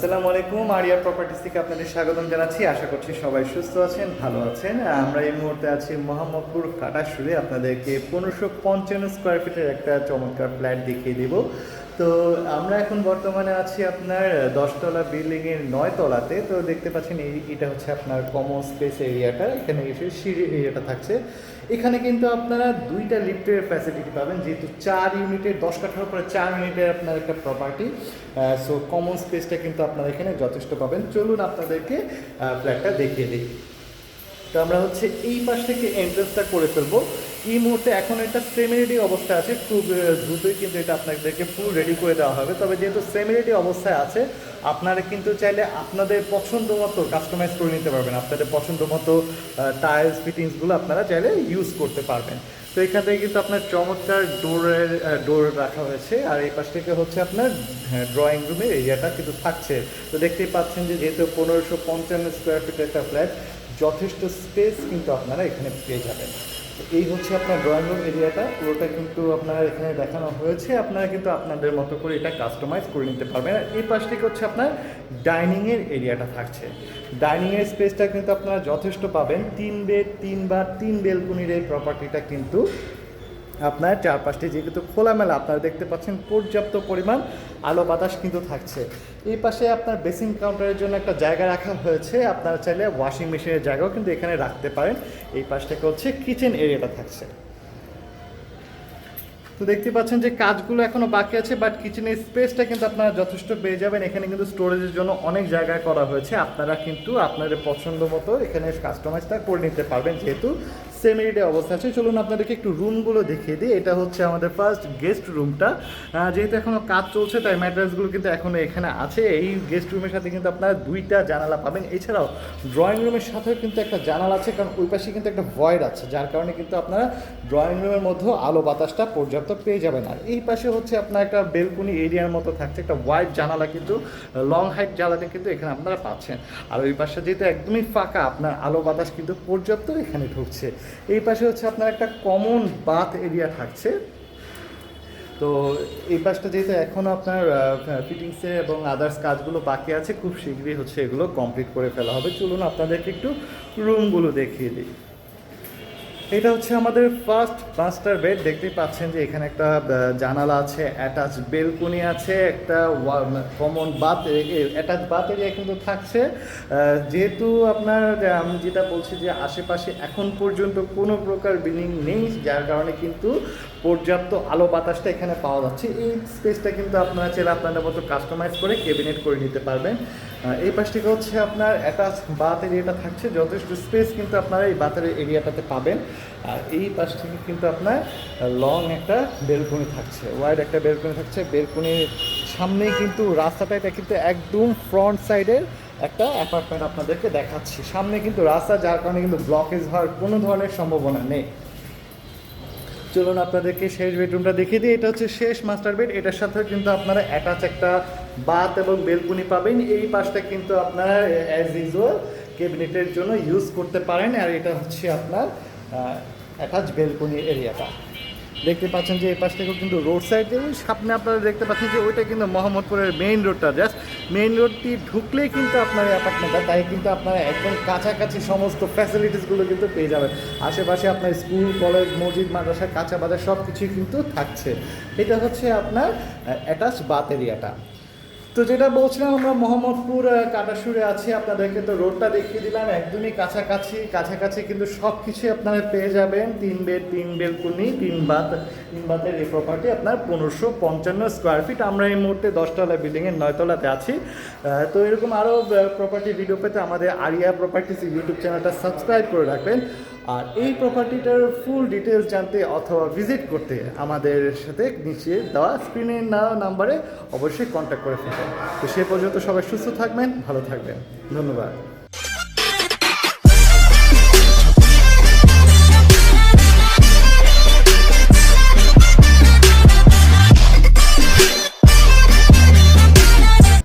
আসসালামু আলাইকুম। Area properties থেকে আপনাদের স্বাগতম জানাচ্ছি। আশা করছি সবাই সুস্থ আছেন, ভালো আছেন। আমরা এই মুহূর্তে আছি মোহাম্মদপুর কাটাশুরে। আপনাদেরকে 1555 স্কোয়ার ফিটের একটা চমৎকার ফ্ল্যাট দেখিয়ে দেব। তো আমরা এখন বর্তমানে আছি আপনার 10তলা বিল্ডিংয়ের 9 তলাতে। তো দেখতে পাচ্ছেন এটা হচ্ছে আপনার কমন স্পেস এরিয়াটা। এখানে এসে সিঁড়ি এরিয়াটা থাকছে। এখানে কিন্তু আপনারা 2টা লিফটের ফ্যাসিলিটি পাবেন, যেহেতু 4 ইউনিটের 10 কাঠার উপরে 4 ইউনিটের আপনার একটা প্রপার্টি। সো কমন স্পেসটা কিন্তু আপনারা এখানে যথেষ্ট পাবেন। চলুন আপনাদেরকে ফ্ল্যাটটা দেখিয়ে দিই। তো আমরা হচ্ছে এই পাশ থেকে এন্ট্রেন্সটা করে ফেলবো। এই মুহূর্তে এখন এটা সেমি রেডি অবস্থায় আছে, খুব দ্রুতই কিন্তু এটা আপনাদেরকে ফুল রেডি করে দেওয়া হবে। তবে যেহেতু সেমি রেডি অবস্থায় আছে, আপনারা কিন্তু চাইলে আপনাদের পছন্দ মতো কাস্টমাইজ করে নিতে পারবেন। আপনাদের পছন্দ মতো টাইলস ফিটিংসগুলো আপনারা চাইলে ইউজ করতে পারবেন। তো এখান থেকে কিন্তু আপনার চমৎকার ডোর রাখা হয়েছে। আর এই পাশ থেকে হচ্ছে আপনার ড্রয়িং রুমের এরিয়াটা কিন্তু থাকছে। তো দেখতেই পাচ্ছেন যে যেহেতু 1555 স্কোয়ার ফিটের একটা ফ্ল্যাট, যথেষ্ট স্পেস কিন্তু আপনারা এখানে পেয়ে যাবেন। এই হচ্ছে আপনার ড্রয়িং রুম এরিয়াটা, পুরোটা কিন্তু আপনারা এখানে দেখানো হয়েছে। আপনারা কিন্তু আপনাদের মতো করে এটা কাস্টমাইজ করে নিতে পারবেন। আর এই পাশ থেকে হচ্ছে আপনার ডাইনিংয়ের এরিয়াটা থাকছে। ডাইনিংয়ের স্পেসটা কিন্তু আপনারা যথেষ্ট পাবেন। 3 বেড 3 বাথ 3 বেলকুনির এই প্রপার্টিটা কিন্তু আপনার চারপাশটি যেহেতু খোলামেলা, আপনারা দেখতে পাচ্ছেন পর্যাপ্ত পরিমাণ আলো বাতাস কিন্তু থাকছে। এই পাশে আপনার বেসিন কাউন্টারের জন্য একটা জায়গা রাখা হয়েছে। আপনারা চাইলে ওয়াশিং মেশিনের জায়গাও কিন্তু এখানে রাখতে পারেন। এই পাশ থেকে হচ্ছে কিচেন এরিয়াটা থাকছে। তো দেখতে পাচ্ছেন যে কাজগুলো এখনও বাকি আছে, বাট কিচেনের স্পেসটা কিন্তু আপনারা যথেষ্ট পেয়ে যাবেন। এখানে কিন্তু স্টোরেজের জন্য অনেক জায়গা করা হয়েছে। আপনারা কিন্তু আপনাদের পছন্দ মতো এখানে কাস্টমাইজটা করে নিতে পারবেন, যেহেতু সেমি রেডি অবস্থা আছে। চলুন আপনাদেরকে একটু রুমগুলো দেখিয়ে দিই। এটা হচ্ছে আমাদের ফার্স্ট গেস্ট রুমটা। যেহেতু এখনও কাজ চলছে, তাই ম্যাট্রেসগুলো কিন্তু এখনও এখানে আছে। এই গেস্ট রুমের সাথে কিন্তু আপনারা 2টা জানালা পাবেন। এছাড়াও ড্রয়িং রুমের সাথেও কিন্তু একটা জানালা আছে, কারণ ওই পাশে কিন্তু একটা ভয়েড আছে, যার কারণে কিন্তু আপনারা ড্রয়িং রুমের মধ্যেও আলো বাতাসটা পর্যাপ্ত পেয়ে যাবেন। আর এই পাশে হচ্ছে আপনার একটা বেলকুনি এরিয়ার মতো থাকছে, একটা ওয়াইড জানালা কিন্তু লং হাইট জানালা কিন্তু এখানে আপনারা পাচ্ছেন। আর ওই পাশে যেহেতু একদমই ফাঁকা, আপনার আলো বাতাস কিন্তু পর্যাপ্ত এখানে ঢুকছে। এই পাশে হচ্ছে আপনার একটা কমন বাথ এরিয়া থাকছে। তো এই পাশটা যেহেতু এখনও আপনার ফিটিংসে এবং আদার্স কাজগুলো বাকি আছে, খুব শীঘ্রই হচ্ছে এগুলো কমপ্লিট করে ফেলা হবে। চলুন আপনাদেরকে একটু রুমগুলো দেখিয়ে দিই। এটা হচ্ছে আমাদের ফার্স্ট মাস্টার বেড। দেখতেই পাচ্ছেন যে এখানে একটা জানালা আছে, অ্যাটাচ বেলকনি আছে, একটা common bath, attach bath area কিন্তু থাকছে। যেহেতু আপনার আমি যেটা বলছি যে আশেপাশে এখন পর্যন্ত কোনো প্রকার বিল্ডিং নেই, যার কারণে কিন্তু পর্যাপ্ত আলো বাতাসটা এখানে পাওয়া যাচ্ছে। এই স্পেসটা কিন্তু আপনারা চাইলে আপনাদের মতো কাস্টমাইজ করে ক্যাবিনেট করে নিতে পারবেন। এই পাশ থেকে হচ্ছে আপনার অ্যাটাচ বাথ এরিয়াটা থাকছে, যথেষ্ট স্পেস কিন্তু আপনারা এই বাথের এরিয়াটাতে পাবেন। আর এই পাশ থেকে কিন্তু আপনার লং একটা বেলকনি থাকছে, ওয়াইড একটা বেলকনি থাকছে। বেলকনির সামনেই কিন্তু রাস্তাটা, এটা কিন্তু একদম ফ্রন্ট সাইডের একটা অ্যাপার্টমেন্ট আপনাদেরকে দেখাচ্ছি। সামনে কিন্তু রাস্তা, যার কারণে কিন্তু ব্লকেজ হওয়ার কোনো ধরনের সম্ভাবনা নেই। চলুন আপনাদেরকে শেষ বেডরুমটা দেখিয়ে দিই। এটা হচ্ছে শেষ মাস্টার বেড। এটার সাথে কিন্তু আপনারা অ্যাটাচ একটা বাথ এবং বেলকুনি পাবেন। এই পাশটা কিন্তু আপনারা অ্যাজ ইউজুয়াল ক্যাবিনেটের জন্য ইউজ করতে পারেন। আর এটা হচ্ছে আপনার অ্যাটাচ বেলকুনি এরিয়াটা। দেখতে পাচ্ছেন যে এই পাশ থেকেও কিন্তু রোড সাইড, সামনে আপনারা দেখতে পাচ্ছেন যে ওইটা কিন্তু মোহাম্মদপুরের মেইন রোডটা। জাস্ট মেইন রোডটি ঢুকলেই কিন্তু আপনার অ্যাপার্টমেন্টটা, তাই কিন্তু আপনারা একদম কাছাকাছি সমস্ত ফ্যাসিলিটিসগুলো কিন্তু পেয়ে যাবেন। আশেপাশে আপনার স্কুল, কলেজ, মসজিদ, মাদ্রাসা, কাঁচা বাজার সব কিছুই কিন্তু থাকছে। এটা হচ্ছে আপনার অ্যাটাচ বাথ এরিয়াটা। তো যেটা বলছিলাম, আমরা মোহাম্মদপুর কাটাশুরে আছি। আপনাদেরকে তো রোডটা দেখিয়ে দিলাম, একদমই কাছাকাছি কিন্তু সব কিছুই আপনারা পেয়ে যাবেন। 3 বেড 3 বেলকুনি 3 বাথের এই প্রপার্টি আপনার 1555 স্কোয়ার ফিট। আমরা এই মুহূর্তে 10তলা বিল্ডিংয়ের 9 তলাতে আছি। তো এরকম আরও প্রপার্টি ভিডিও পেতে আমাদের আরিয়া প্রপার্টিস ইউটিউব চ্যানেলটা সাবস্ক্রাইব করে রাখবেন। আর এই প্রপার্টিটার ফুল ডিটেলস জানতে অথবা ভিজিট করতে আমাদের সাথে নিচে দেওয়া স্ক্রিনে নাম্বারে অবশ্যই কন্ট্যাক্ট করে ফেলবেন। তো সে পর্যন্ত সবাই সুস্থ থাকবেন, ভালো থাকবেন। ধন্যবাদ।